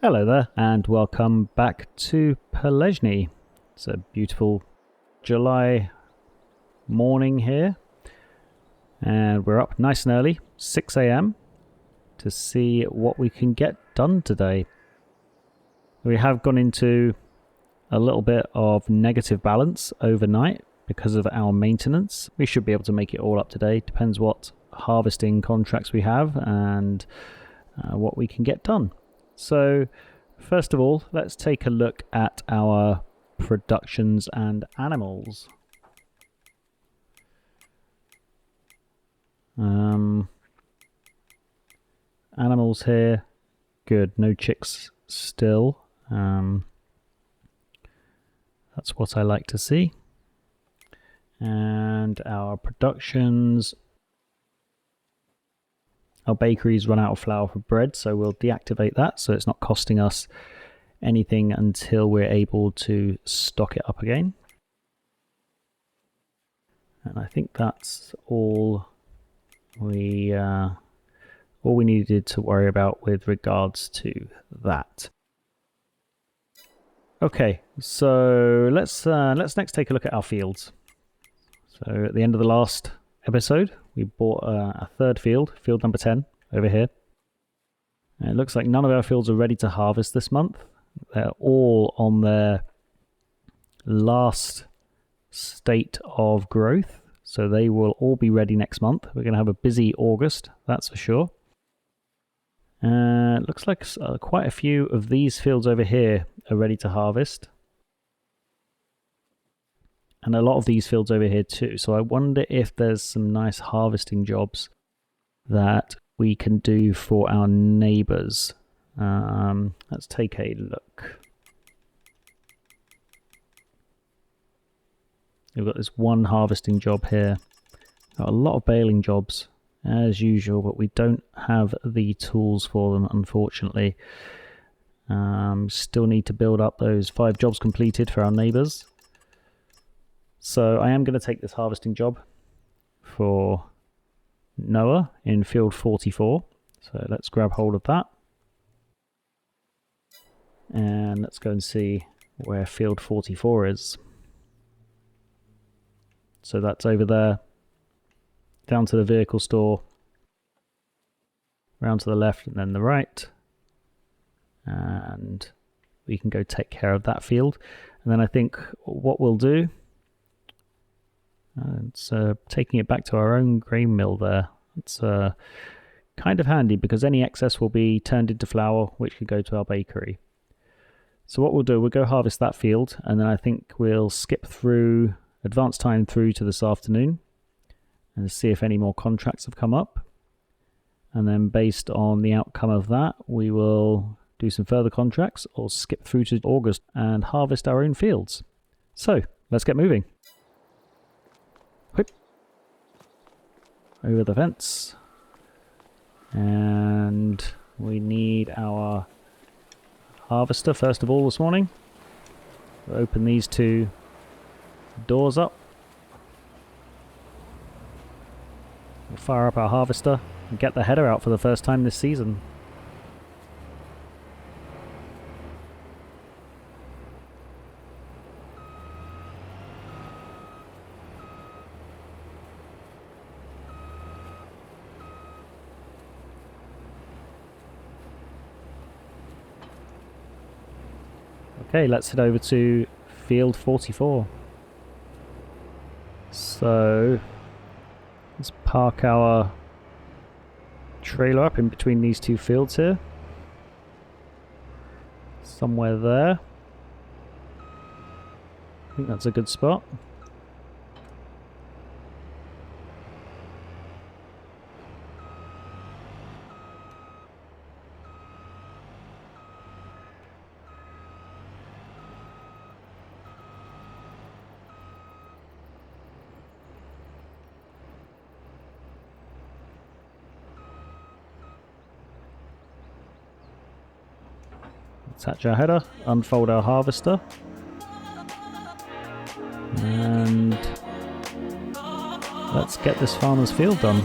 Hello there and welcome back to Pallegney. It's a beautiful July morning here and we're up nice and early, 6 a.m. to see what we can get done today. We have gone into a little bit of negative balance overnight because of our maintenance. We should be able to make it all up today. Depends what harvesting contracts we have and what we can get done. So first of all, let's take a look at our productions and animals. Animals here, good, no chicks still. That's what I like to see. And our productions, our bakery's run out of flour for bread, so we'll deactivate that so it's not costing us anything until we're able to stock it up again. And I think that's all we needed to worry about with regards to that. Okay, so let's next take a look at our fields. So at the end of the last episode, we bought a third field number 10 over here. And it looks like none of our fields are ready to harvest this month. They're all on their last state of growth, so they will all be ready next month. We're going to have a busy August, that's for sure. It looks like quite a few of these fields over here are ready to harvest. And a lot of these fields over here too. So I wonder if there's some nice harvesting jobs that we can do for our neighbours. Let's take a look. We've got this one harvesting job here. Got a lot of baling jobs as usual, but we don't have the tools for them, unfortunately. Still need to build up those 5 jobs completed for our neighbours. So I am going to take this harvesting job for Noah in field 44. So let's grab hold of that. And let's go and see where field 44 is. So that's over there, down to the vehicle store, round to the left and then the right. And we can go take care of that field. And then I think what we'll do, it's taking it back to our own grain mill there. It's kind of handy because any excess will be turned into flour, which could go to our bakery. So what we'll do, we'll go harvest that field, and then I think we'll skip through, advance time through to this afternoon, and see if any more contracts have come up. And then based on the outcome of that, we will do some further contracts or skip through to August and harvest our own fields. So let's get moving. Whip. Over the fence. And we need our harvester first of all this morning. We'll open these 2 doors up. We'll fire up our harvester and get the header out for the first time this season. Okay, let's head over to field 44. So let's park our trailer up in between these 2 fields here. Somewhere there. I think that's a good spot. Attach our header, unfold our harvester, and let's get this farmer's field done.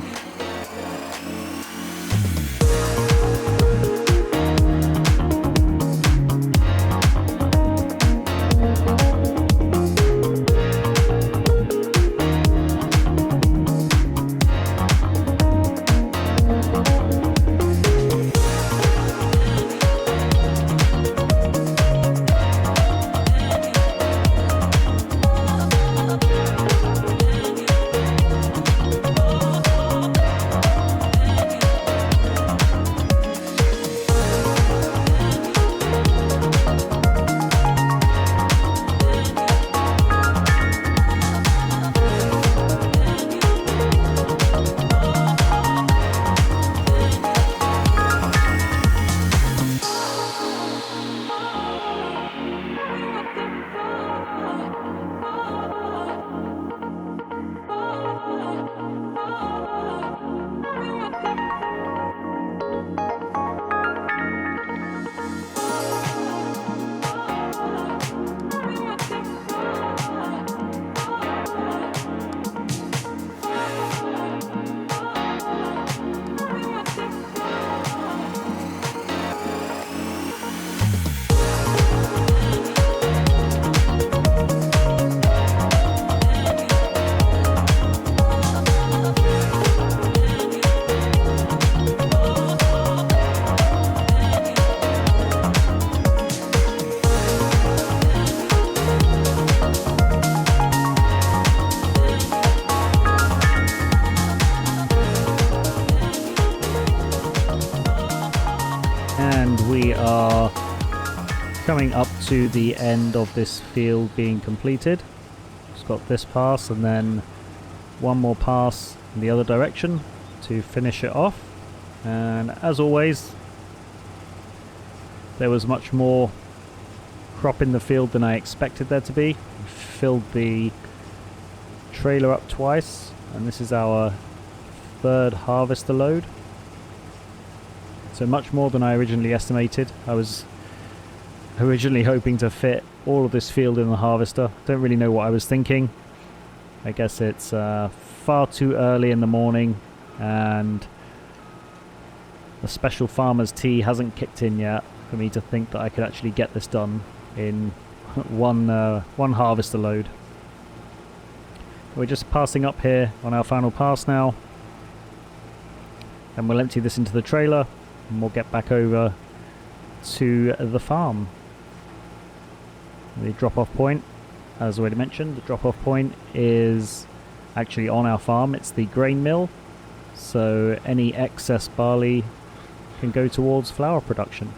we are coming up to the end of this field being completed. Just got this pass and then one more pass in the other direction to finish it off. And as always, there was much more crop in the field than I expected there to be. We filled the trailer up twice, and this is our third harvester load. So much more than I originally estimated. I was originally hoping to fit all of this field in the harvester. Don't really know what I was thinking. I guess it's far too early in the morning and the special farmer's tea hasn't kicked in yet for me to think that I could actually get this done in one harvester load. We're just passing up here on our final pass now, and we'll empty this into the trailer and we'll get back over to the farm. The drop-off point, as already mentioned, the drop-off point is actually on our farm. It's the grain mill, so any excess barley can go towards flour production.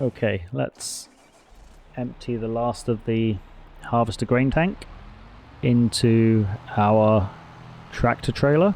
Okay, let's empty the last of the harvester grain tank into our tractor trailer.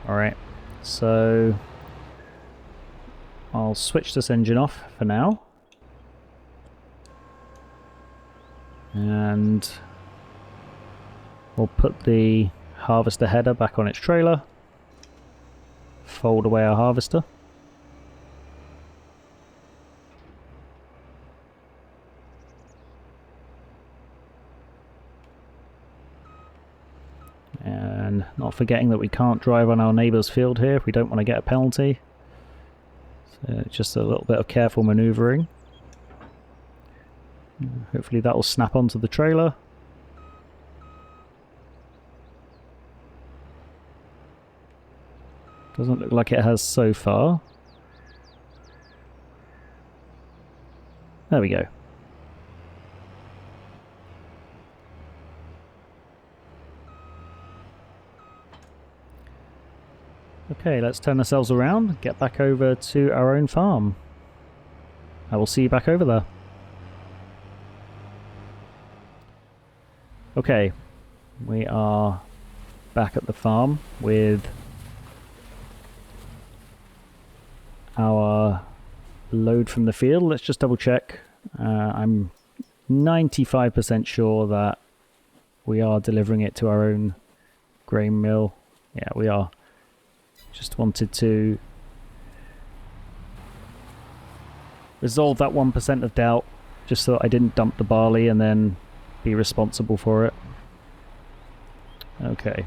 Alright, so I'll switch this engine off for now, and we'll put the harvester header back on its trailer, fold away our harvester. And not forgetting that we can't drive on our neighbour's field here if we don't want to get a penalty. So just a little bit of careful manoeuvring. Hopefully that will snap onto the trailer. Doesn't look like it has so far. There we go. Okay, let's turn ourselves around, get back over to our own farm. I will see you back over there. Okay, we are back at the farm with our load from the field. Let's just double check. I'm 95% sure that we are delivering it to our own grain mill. Yeah, we are. Just wanted to resolve that 1% of doubt, just so that I didn't dump the barley and then be responsible for it. Okay.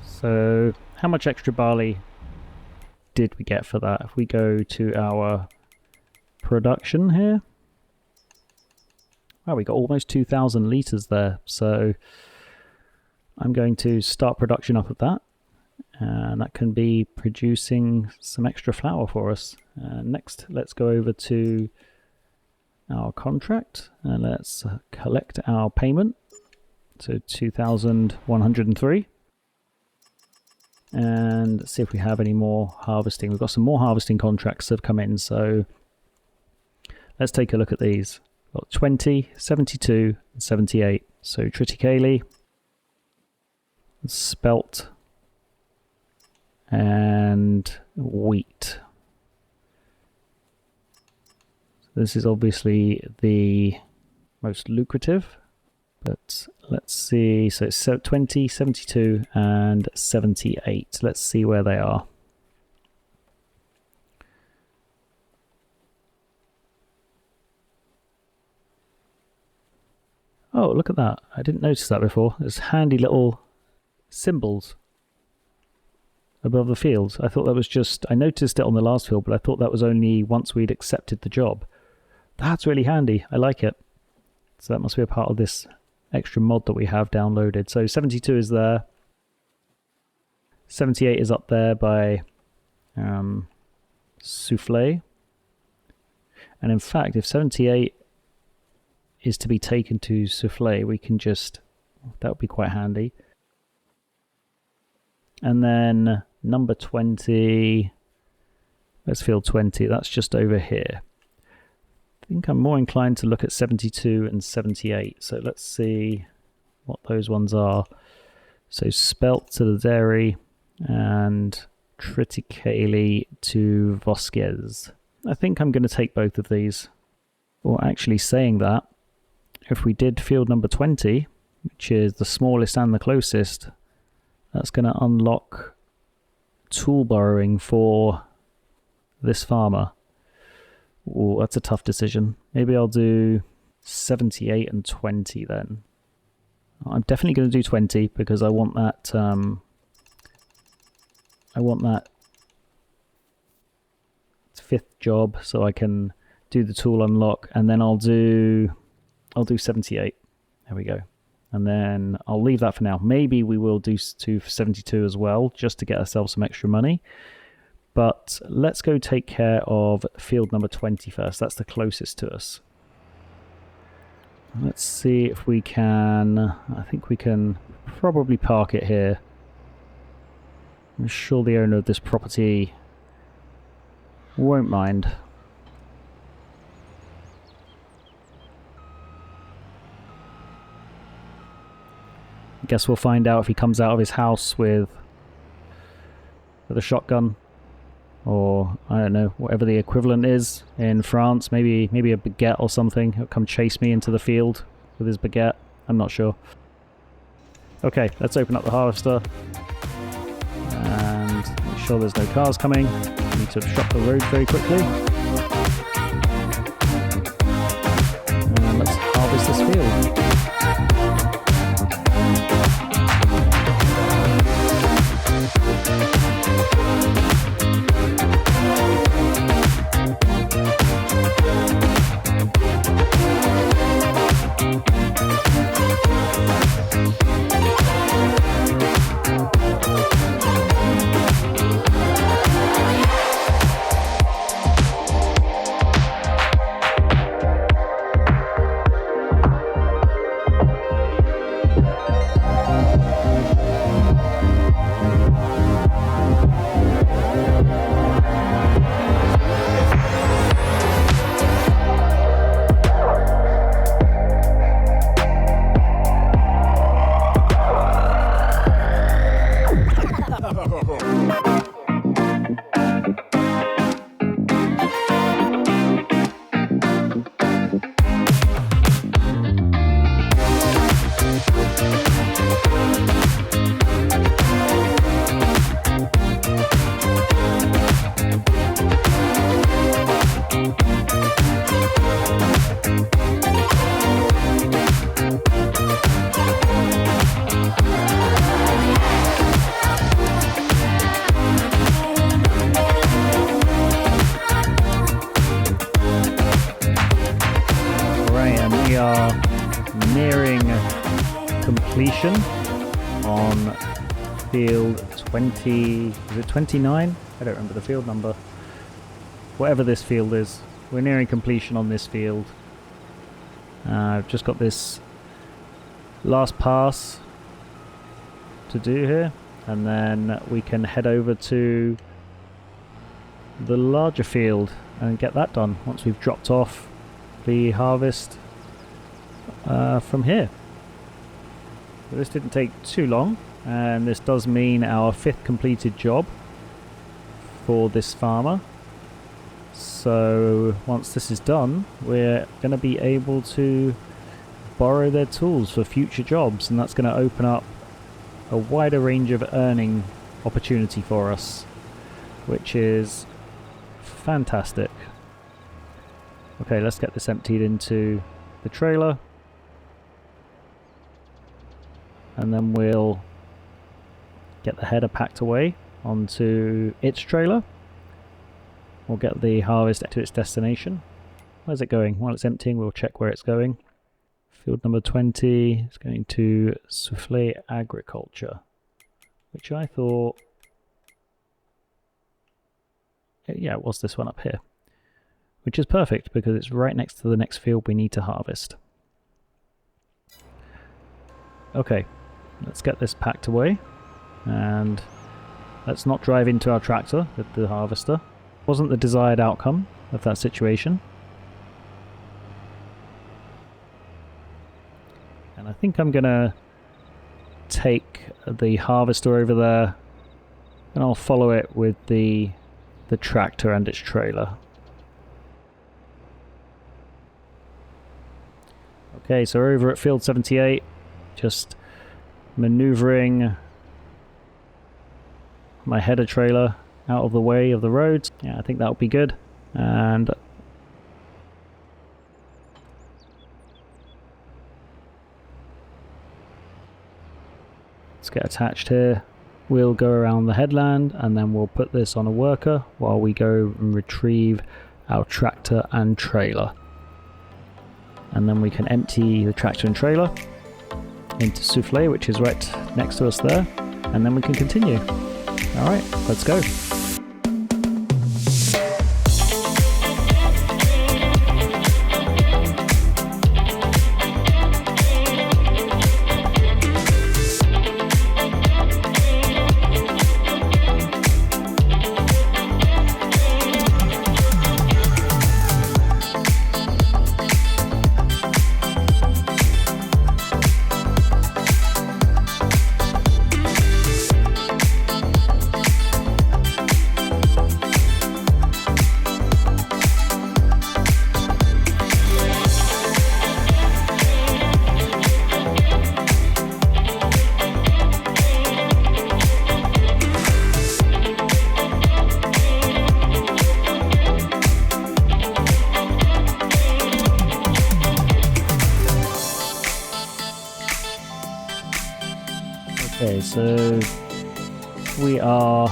So, how much extra barley did we get for that? If we go to our production here, wow, we got almost 2,000 litres there. So, I'm going to start production up of that, and that can be producing some extra flour for us. Next, let's go over to our contract and let's collect our payment. So, 2,103. And see if we have any more harvesting. We've got some more harvesting contracts that have come in, so let's take a look at these. We've got 20, 72, and 78. So triticale, spelt, and wheat. This is obviously the most lucrative But let's see, so it's 20, 72 and 78. Let's see where they are. Oh, look at that. I didn't notice that before. There's handy little symbols above the fields. I thought that was just, I noticed it on the last field, but I thought that was only once we'd accepted the job. That's really handy. I like it. So that must be a part of this extra mod that we have downloaded. So 72 is there. 78 is up there by Soufflé. And in fact, if 78 is to be taken to Soufflé, we can just, that would be quite handy. And then number 20, let's field 20, that's just over here. I think I'm more inclined to look at 72 and 78. So let's see what those ones are. So Spelt to the Dairy and Triticale to Vosquez. I think I'm going to take both of these. Or actually saying that, if we did field number 20, which is the smallest and the closest, that's going to unlock tool borrowing for this farmer. Oh, that's a tough decision. Maybe I'll do 78 and 20 then. I'm definitely going to do 20 because I want that. I want that fifth job so I can do the tool unlock, and then I'll do 78. There we go. And then I'll leave that for now. Maybe we will do 72 as well, just to get ourselves some extra money. But let's go take care of field number 20 first. That's the closest to us. Let's see if we can... I think we can probably park it here. I'm sure the owner of this property won't mind. I guess we'll find out if he comes out of his house with a shotgun, or I don't know, whatever the equivalent is in France. Maybe a baguette or something. He'll come chase me into the field with his baguette. I'm not sure. Okay, let's open up the harvester and make sure there's no cars coming. We need to obstruct the road very quickly. And let's harvest this field. Completion on field 20, is it 29? I don't remember the field number. Whatever this field is, we're nearing completion on this field. I've just got this last pass to do here, and then we can head over to the larger field and get that done once we've dropped off the harvest from here. So this didn't take too long, and this does mean our fifth completed job for this farmer. So once this is done, we're going to be able to borrow their tools for future jobs, and that's going to open up a wider range of earning opportunity for us, which is fantastic. Okay, let's get this emptied into the trailer, and then we'll get the header packed away onto its trailer. We'll get the harvest to its destination. Where's it going? While it's emptying, we'll check where it's going. Field number 20 is going to Souffle Agriculture, which I thought... yeah, it was this one up here. Which is perfect because it's right next to the next field we need to harvest. Okay, let's get this packed away. And let's not drive into our tractor with the harvester. Wasn't the desired outcome of that situation. And I think I'm gonna take the harvester over there and I'll follow it with the tractor and its trailer. Okay, so we're over at field 78, just maneuvering my header trailer out of the way of the roads. Yeah, I think that'll be good. And let's get attached here. We'll go around the headland and then we'll put this on a worker while we go and retrieve our tractor and trailer. And then we can empty the tractor and trailer into Souffle, which is right next to us there, and then we can continue. Alright, let's go. Okay, so we are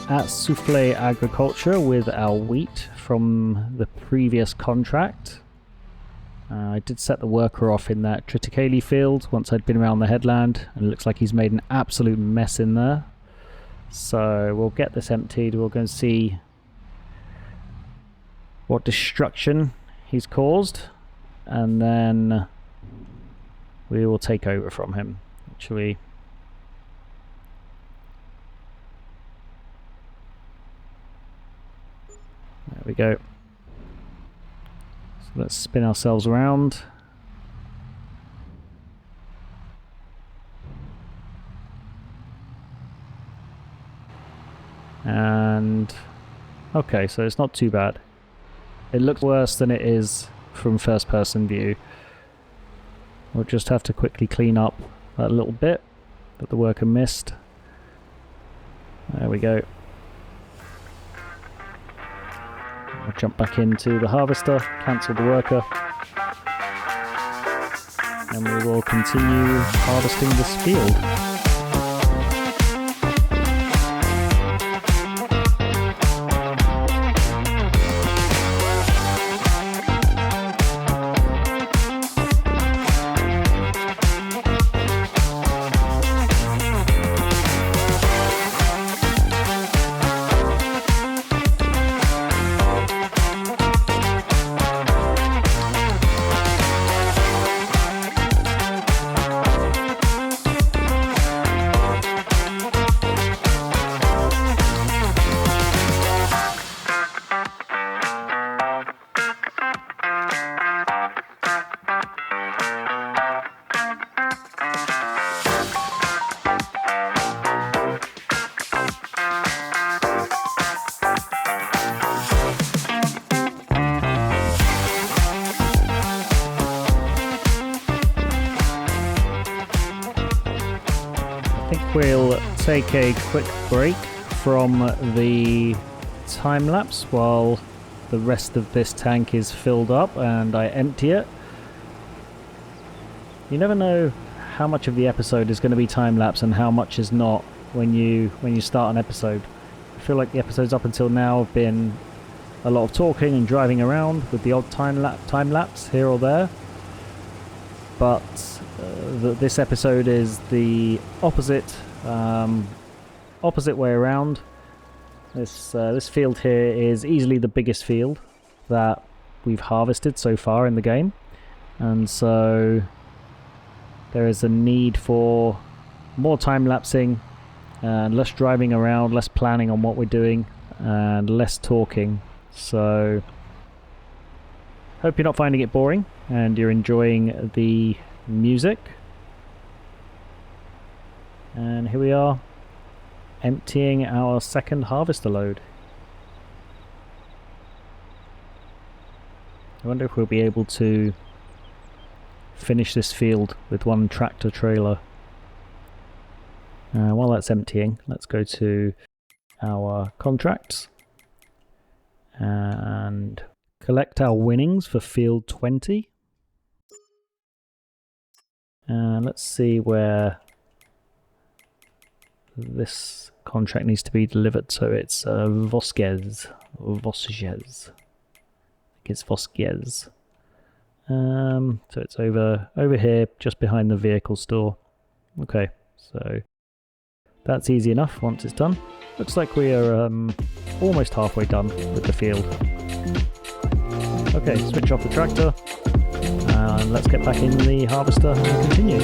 at Souffle Agriculture with our wheat from the previous contract. I did set the worker off in that triticale field once I'd been around the headland, and it looks like he's made an absolute mess in there. So we'll get this emptied, we'll go and see what destruction he's caused, and then we will take over from him. Actually, there we go. So let's spin ourselves around. And okay, so it's not too bad. It looks worse than it is from first person view. We'll just have to quickly clean up that little bit that the worker missed. There we go. I'll jump back into the harvester, cancel the worker, and we will continue harvesting this field. we'll take a quick break from the time lapse while the rest of this tank is filled up and I empty it. You never know how much of the episode is going to be time lapse and how much is not when you start an episode. I feel like the episodes up until now have been a lot of talking and driving around with the odd time lapse here or there, but this episode is the opposite way around. This field here is easily the biggest field that we've harvested so far in the game, and so there is a need for more time lapsing and less driving around, less planning on what we're doing, and less talking. So hope you're not finding it boring and you're enjoying the music. And here we are, emptying our second harvester load. I wonder if we'll be able to finish this field with one tractor trailer. While that's emptying, let's go to our contracts and collect our winnings for field 20. And let's see where this contract needs to be delivered. So it's Vosges. I think it's Vosges. So it's over here, just behind the vehicle store. Okay, so that's easy enough once it's done. Looks like we are almost halfway done with the field. Okay, switch off the tractor and let's get back in the harvester and continue.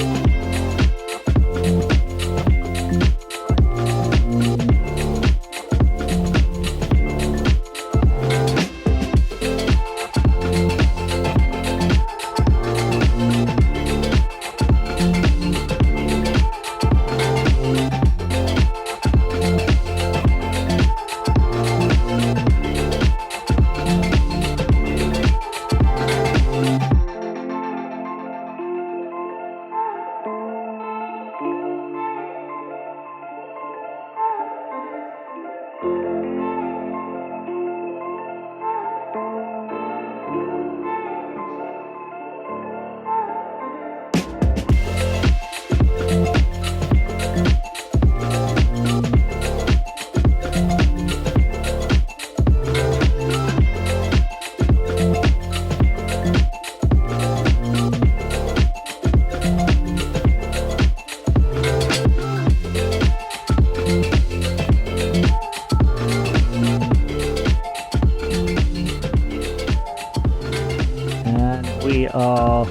We are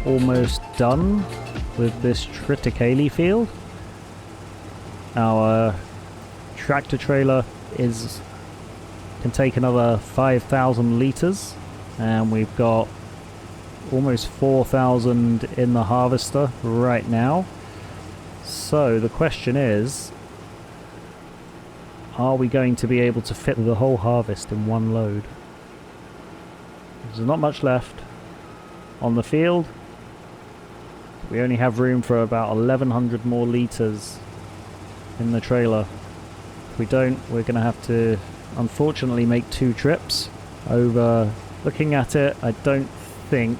almost done with this triticale field. Our tractor trailer can take another 5,000 litres, and we've got almost 4,000 in the harvester right now. So the question is, are we going to be able to fit the whole harvest in one load? There's not much left on the field. We only have room for about 1,100 more litres in the trailer. If we don't, we're going to have to unfortunately make 2 trips over. Looking at it, I don't think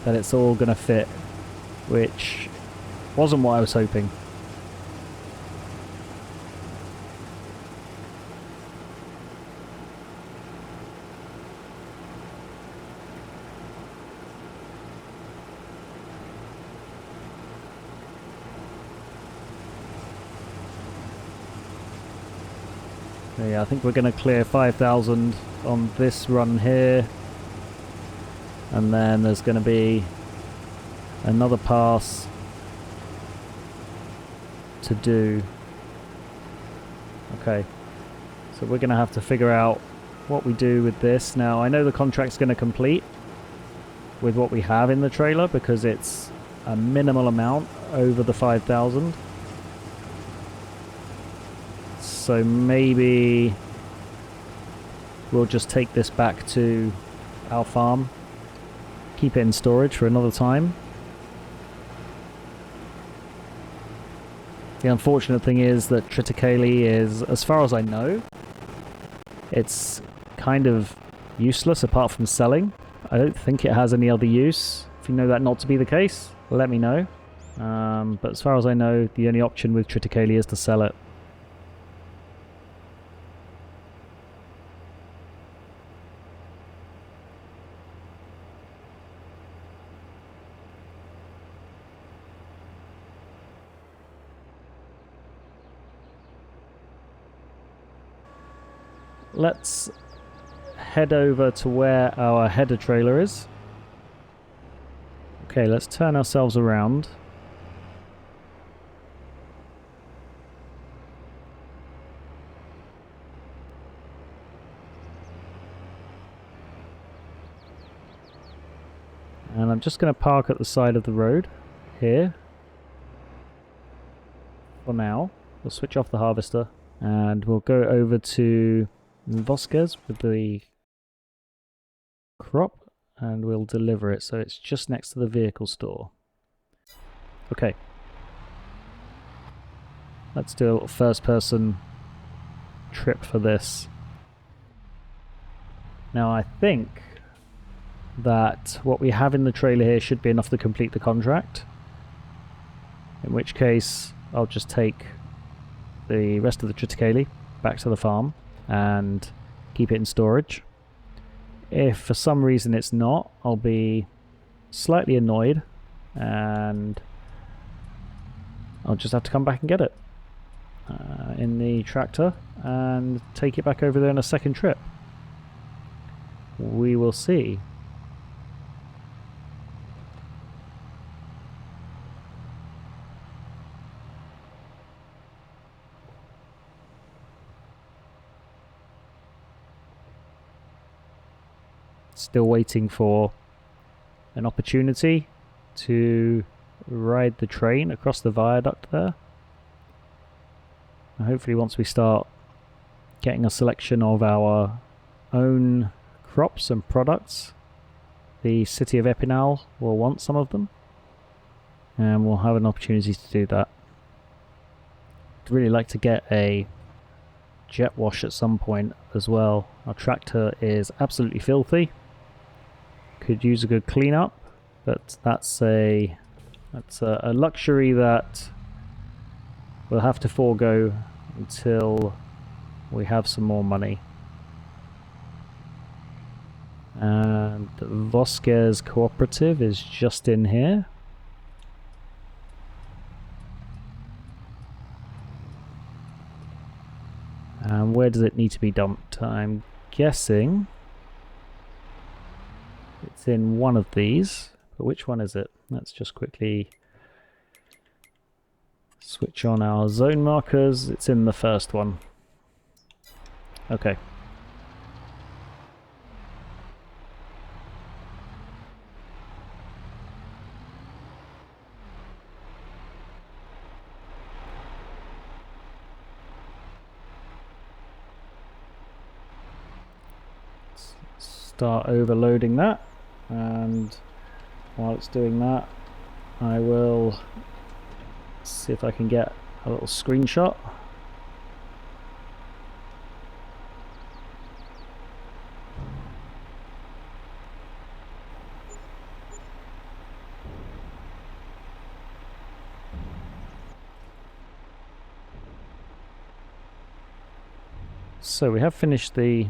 that it's all going to fit, which wasn't what I was hoping. Yeah, I think we're going to clear 5,000 on this run here, and then there's going to be another pass to do. Okay, so we're going to have to figure out what we do with this. Now, I know the contract's going to complete with what we have in the trailer because it's a minimal amount over the 5,000. So maybe we'll just take this back to our farm, keep it in storage for another time. The unfortunate thing is that triticale is, as far as I know, it's kind of useless apart from selling. I don't think it has any other use. If you know that not to be the case, let me know. But as far as I know, the only option with triticale is to sell it. Let's head over to where our header trailer is. Okay, let's turn ourselves around. And I'm just going to park at the side of the road here for now. We'll switch off the harvester and we'll go over to Vasquez with the crop and we'll deliver it. So it's just next to the vehicle store. Okay. Let's do a first person trip for this. Now I think that what we have in the trailer here should be enough to complete the contract. In which case I'll just take the rest of the triticale back to the farm and keep it in storage. If for some reason it's not, I'll be slightly annoyed and I'll just have to come back and get it in the tractor and take it back over there on a second trip. We will see. Still waiting for an opportunity to ride the train across the viaduct there. And hopefully once we start getting a selection of our own crops and products, the city of Epinal will want some of them and we'll have an opportunity to do that. I'd really like to get a jet wash at some point as well. Our tractor is absolutely filthy. Could use a good cleanup, but that's a luxury that we'll have to forego until we have some more money. And the Vasquez Cooperative is just in here. And where does it need to be dumped? I'm guessing it's in one of these, but which one is it? Let's just quickly switch on our zone markers. It's in the first one. Okay. Let's start overloading that. And while it's doing that, I will see if I can get a little screenshot. So we have finished the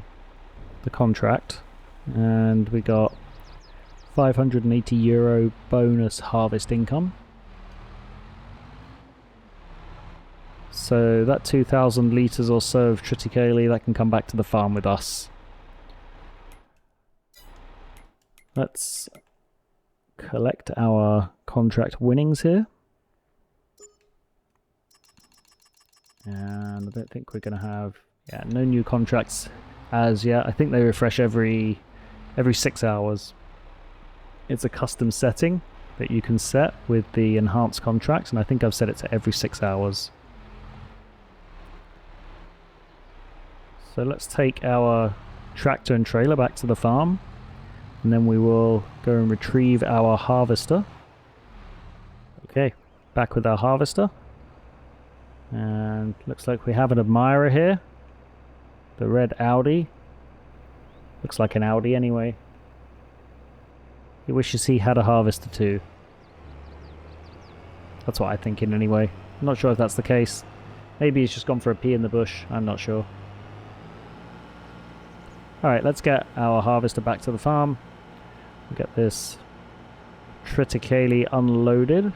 contract and we got €580 bonus harvest income. So that 2,000 litres or so of triticale, that can come back to the farm with us. Let's collect our contract winnings here. And I don't think we're going to have, no new contracts as yet. I think they refresh every 6 hours. It's a custom setting that you can set with the enhanced contracts, and I think I've set it to every 6 hours. So let's take our tractor and trailer back to the farm, and then we will go and retrieve our harvester. Okay, back with our harvester. And looks like we have an admirer here. The red Audi. Looks like an Audi anyway. He wishes he had a harvester too. That's what I'm thinking anyway. I'm not sure if that's the case. Maybe he's just gone for a pee in the bush. I'm not sure. Alright, let's get our harvester back to the farm. Get this triticale unloaded.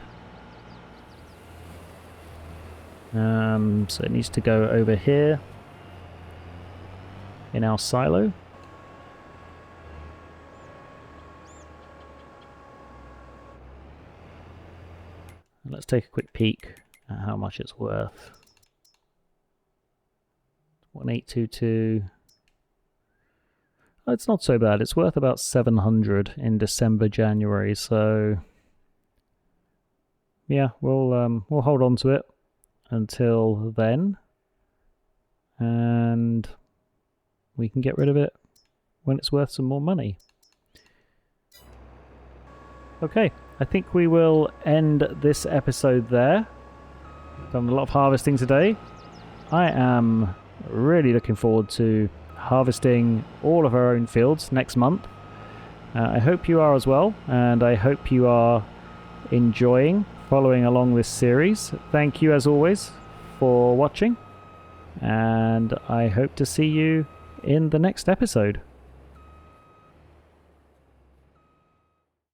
So it needs to go over here in our silo. And let's take a quick peek at how much it's worth. 1822. Oh, it's not so bad. It's worth about 700 in December, January. So yeah, we'll hold on to it until then, and we can get rid of it when it's worth some more money. Okay, I think we will end this episode there. Done a lot of harvesting today. I am really looking forward to harvesting all of our own fields next month. I hope you are as well, and I hope you are enjoying following along this series. Thank you as always for watching, and I hope to see you in the next episode.